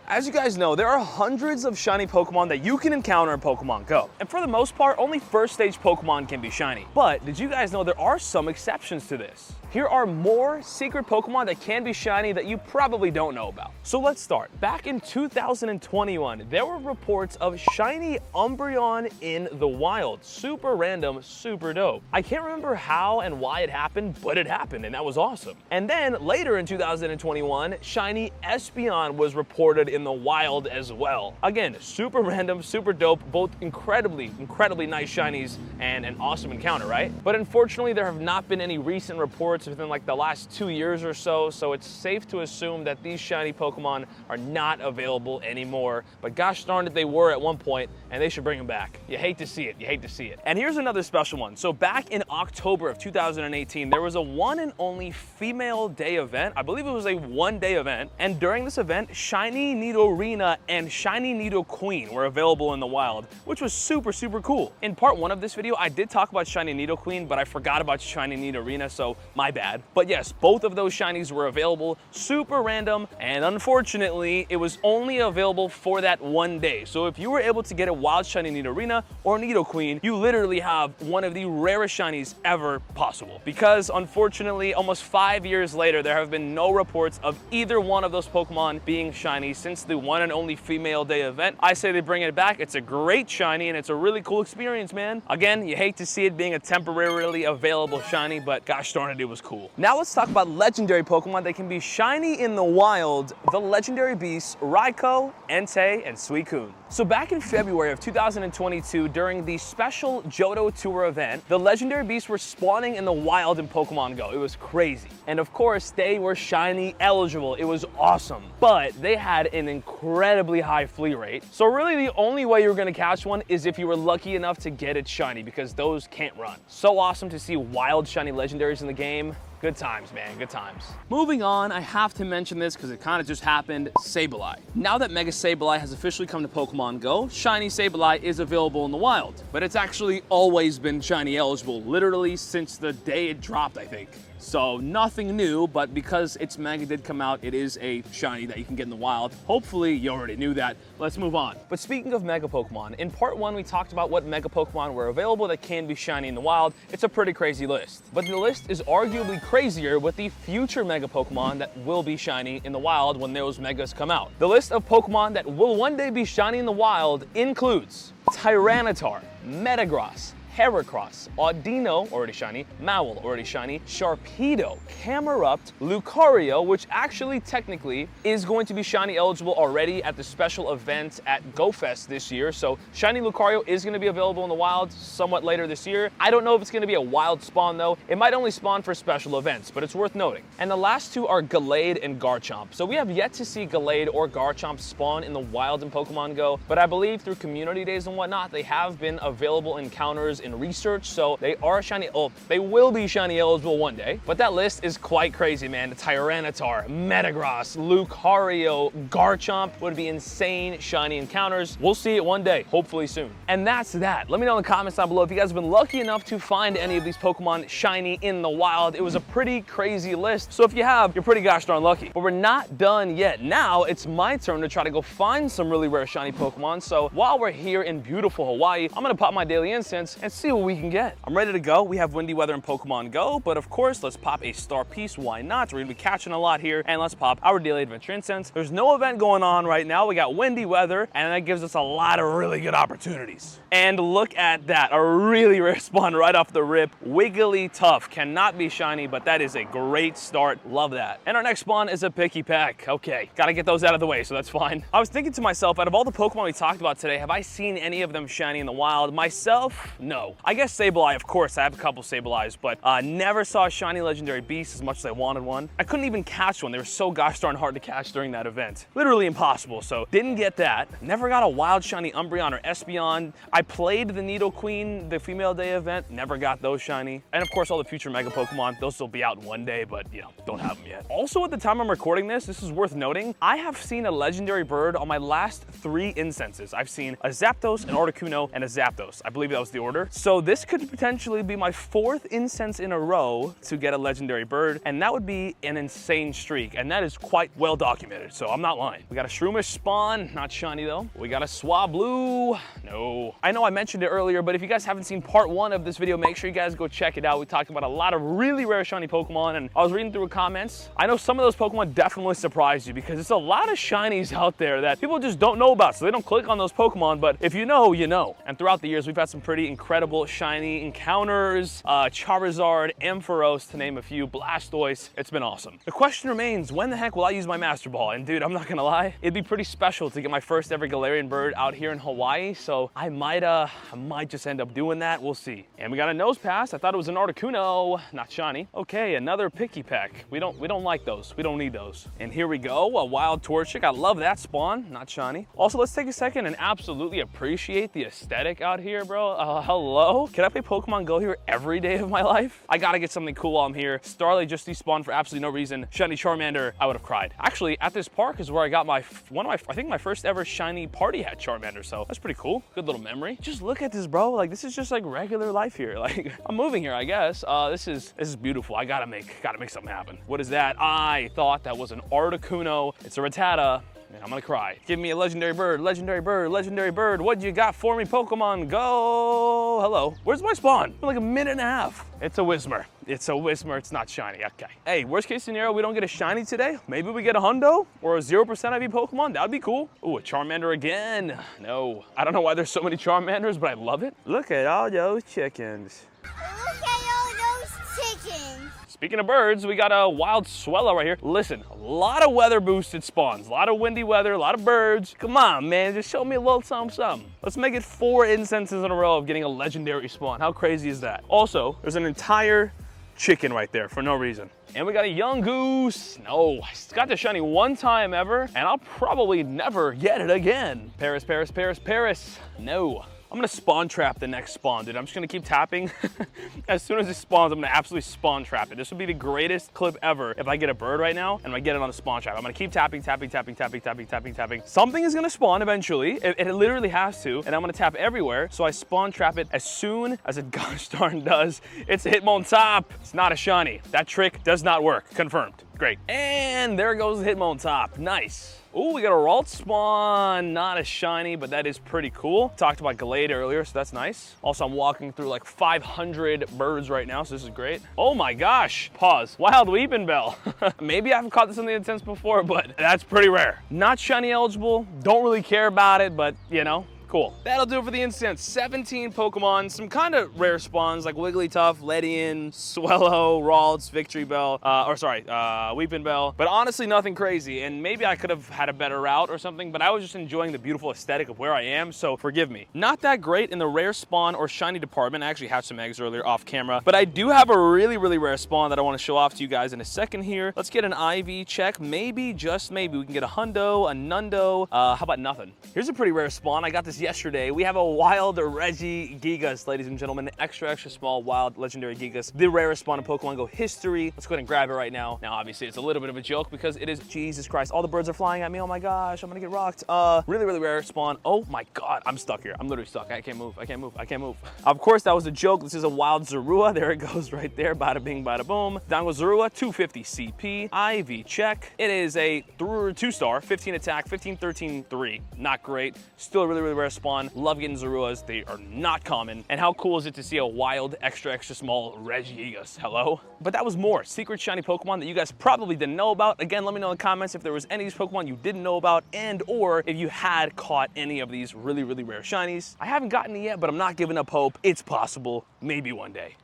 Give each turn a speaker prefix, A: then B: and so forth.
A: As you guys know, there are hundreds of shiny Pokemon that you can encounter in Pokemon Go. And for the most part, only first stage Pokemon can be shiny. But did you guys know there are some exceptions to this? Here are more secret Pokemon that can be shiny that you probably don't know about. So let's start. Back in 2021, there were reports of shiny Umbreon in the wild. Super random, super dope. I can't remember how and why it happened, but it happened and that was awesome. And then later in 2021, shiny Espeon was reported in the wild as well. Again, super random, super dope, both incredibly nice shinies and an awesome encounter, right? But unfortunately, there have not been any recent reports within like the last 2 years or so, so it's safe to assume that these shiny Pokemon are not available anymore. But gosh darn it, they were at one point, and they should bring them back. You hate to see it, you hate to see it. And here's another special one. So back in October of 2018, there was a one and only female day event. I believe it was a one-day event, and during this event, shiny Nidorina and shiny Nidoqueen were available in the wild, which was super cool. In part 1 of this video, I did talk about shiny Nidoqueen, but I forgot about shiny Nidorina, so my bad. But yes, both of those shinies were available, super random, and unfortunately, it was only available for that one day. So if you were able to get a wild shiny Nidorina or Nidoqueen, you literally have one of the rarest shinies ever possible. Because unfortunately, almost 5 years later, there have been no reports of either one of those Pokemon being shiny since the one and only female day event. I say they bring it back. It's a great shiny and it's a really cool experience, man. Again, you hate to see it being a temporarily available shiny, but gosh darn it, it was cool. Now let's talk about legendary Pokemon that can be shiny in the wild. The legendary beasts Raikou, Entei, and Suicune. So back in February of 2022, during the special Johto Tour event, the legendary beasts were spawning in the wild in Pokemon Go. It was crazy. And of course, they were shiny eligible. It was awesome. But they had an incredibly high flea rate. So really the only way you were gonna catch one is if you were lucky enough to get it shiny, because those can't run. So awesome to see wild shiny legendaries in the game. Good times, man, good times. Moving on, I have to mention this because it kind of just happened, Sableye. Now that Mega Sableye has officially come to Pokemon Go, shiny Sableye is available in the wild. But it's actually always been shiny eligible, literally since the day it dropped, I think. So nothing new, but because its Mega did come out, it is a shiny that you can get in the wild. Hopefully you already knew that. Let's move on. But speaking of Mega Pokemon, in part 1 we talked about what Mega Pokemon were available that can be shiny in the wild. It's a pretty crazy list. But the list is arguably crazier with the future Mega Pokemon that will be shiny in the wild when those Megas come out. The list of Pokemon that will one day be shiny in the wild includes Tyranitar, Metagross, Heracross, Audino, already shiny, Maul, already shiny, Sharpedo, Camerupt, Lucario, which actually technically is going to be shiny eligible already at the special event at GoFest this year. So shiny Lucario is going to be available in the wild somewhat later this year. I don't know if it's going to be a wild spawn though. It might only spawn for special events, but it's worth noting. And the last two are Gallade and Garchomp. So we have yet to see Gallade or Garchomp spawn in the wild in Pokemon Go, but I believe through community days and whatnot, they have been available encounters in research, so they are shiny. Oh, they will be shiny eligible one day. But that list is quite crazy, man. The Tyranitar, Metagross, Lucario, Garchomp would be insane shiny encounters. We'll see it one day, hopefully soon. And that's that. Let me know in the comments down below if you guys have been lucky enough to find any of these Pokemon shiny in the wild. It was a pretty crazy list, so if you have, you're pretty gosh darn lucky. But we're not done yet. Now it's my turn to try to go find some really rare shiny Pokemon. So while we're here in beautiful Hawaii, I'm gonna pop my daily incense and see what we can get. I'm ready to go. We have windy weather in Pokemon Go, but of course, let's pop a star piece. Why not? We're gonna be catching a lot here, and let's pop our daily adventure incense. There's no event going on right now. We got windy weather, and that gives us a lot of really good opportunities. And look at that, a really rare spawn right off the rip. Wiggly Tough cannot be shiny, but that is a great start. Love that. And our next spawn is a Picky Pack. Okay, gotta get those out of the way, so that's fine. I was thinking to myself, out of all the Pokemon we talked about today, have I seen any of them shiny in the wild? Myself, no. I guess Sableye, of course, I have a couple Sableyes, but never saw a shiny legendary beast as much as I wanted one. I couldn't even catch one. They were so gosh darn hard to catch during that event. Literally impossible, so didn't get that. Never got a wild shiny Umbreon or Espeon. I played the Nidoqueen, the female day event, never got those shiny. And of course, all the future Mega Pokemon, those will be out one day, but you know, don't have them yet. Also, at the time I'm recording this is worth noting, I have seen a legendary bird on my last 3 incenses. I've seen a Zapdos, an Articuno, and a Zapdos. I believe that was the order. So this could potentially be my 4th Incense in a row to get a legendary bird, and that would be an insane streak, and that is quite well documented, so I'm not lying. We got a Shroomish spawn, not shiny though. We got a Swablu, no. I know I mentioned it earlier, but if you guys haven't seen part 1 of this video, make sure you guys go check it out. We talked about a lot of really rare shiny Pokemon, and I was reading through the comments. I know some of those Pokemon definitely surprised you because it's a lot of shinies out there that people just don't know about, so they don't click on those Pokemon, but if you know, you know. And throughout the years, we've had some pretty incredible shiny encounters, Charizard, Ampharos, to name a few, Blastoise. It's been awesome. The question remains, when the heck will I use my Master Ball? And dude, I'm not gonna lie, it'd be pretty special to get my first ever Galarian bird out here in Hawaii, so I might just end up doing that. We'll see. And we got a Nose Pass. I thought it was an Articuno, not shiny. Okay, another Picky Peck. We don't like those. We don't need those. And here we go, a Wild Torchic. I love that spawn, not shiny. Also, let's take a second and absolutely appreciate the aesthetic out here, bro. Hello? Can I play Pokemon Go here every day of my life? I gotta get something cool while I'm here. Starly just despawned for absolutely no reason. Shiny Charmander, I would have cried. Actually, at this park is where I got I think my first ever shiny party hat Charmander, so that's pretty cool. Good little memory. Just look at this, bro. Like, this is just like regular life here. Like, I'm moving here, I guess. This is beautiful. I gotta make something happen. What is that? I thought that was an Articuno. It's a Rattata. And I'm gonna cry. Give me a legendary bird, legendary bird, legendary bird. What you got for me, Pokemon Go? Hello. Where's my spawn? For like a minute and a half. It's a Whismur. It's a Whismur. It's not shiny. Okay. Hey, worst case scenario, we don't get a shiny today. Maybe we get a Hundo or a 0% IV Pokemon. That'd be cool. Ooh, a Charmander again. No. I don't know why there's so many Charmanders, but I love it. Look at all those chickens.
B: Look at all those chickens.
A: Speaking of birds, we got a wild Swellow right here. Listen, a lot of weather boosted spawns, a lot of windy weather, a lot of birds. Come on, man, just show me a little something. Let's make it 4 Incenses in a row of getting a legendary spawn. How crazy is that? Also, there's an entire chicken right there for no reason. And we got a young Goose. No, I got the shiny 1 time ever, and I'll probably never get it again. Paris, Paris, Paris, Paris. No. I'm gonna spawn trap the next spawn, dude. I'm just gonna keep tapping. As soon as it spawns, I'm gonna absolutely spawn trap it. This would be the greatest clip ever if I get a bird right now and I get it on a spawn trap. I'm gonna keep tapping, tapping, tapping, tapping, tapping, tapping, tapping. Something is gonna spawn eventually. It literally has to, and I'm gonna tap everywhere. So I spawn trap it as soon as it gosh darn does. It's a Hitmontop. It's not a shiny. That trick does not work. Confirmed. Great. And there goes the Hitmontop. Nice. Ooh, we got a Ralt spawn. Not a shiny, but that is pretty cool. Talked about Gallade earlier, so that's nice. Also, I'm walking through like 500 birds right now, so this is great. Oh my gosh. Pause. Wild Weeping Bell. Maybe I haven't caught this in the Incense before, but that's pretty rare. Not shiny eligible. Don't really care about it, but you know. Cool. That'll do it for the Incense. 17 Pokemon, some kind of rare spawns like Wigglytuff, Ledian, Swellow, Ralts, Victory Bell, Weeping Bell. But honestly, nothing crazy. And maybe I could have had a better route or something, but I was just enjoying the beautiful aesthetic of where I am, so forgive me. Not that great in the rare spawn or shiny department. I actually hatched some eggs earlier off camera, but I do have a really, really rare spawn that I want to show off to you guys in a second here. Let's get an IV check. Maybe, just maybe, we can get a Hundo, a Nundo. How about nothing? Here's a pretty rare spawn. I got this yesterday. We have a wild Regigigas, ladies and gentlemen, extra small wild legendary Gigas, the rarest spawn in Pokemon Go history. Let's go ahead and grab it right now. Now, obviously, it's a little bit of a joke because it is, Jesus Christ, all the birds are flying at me. Oh my gosh, I'm gonna get rocked. Really, really rare spawn. Oh my God, I'm stuck here. I'm literally stuck. I can't move. I can't move. I can't move. Of course, that was a joke. This is a wild Zorua. There it goes right there. Bada bing, bada boom. Down goes Zorua, 250 CP, IV check. It is a 2-star, 15 attack, 15, 13, 3. Not great. Still a really, really rare spawn. Love getting Zoruas. They are not common. And how cool is it to see a wild, extra small Regigigas? Hello? But that was more secret shiny Pokemon that you guys probably didn't know about. Again, let me know in the comments if there was any of these Pokemon you didn't know about, and or if you had caught any of these really, really rare shinies. I haven't gotten it yet, but I'm not giving up hope. It's possible. Maybe one day.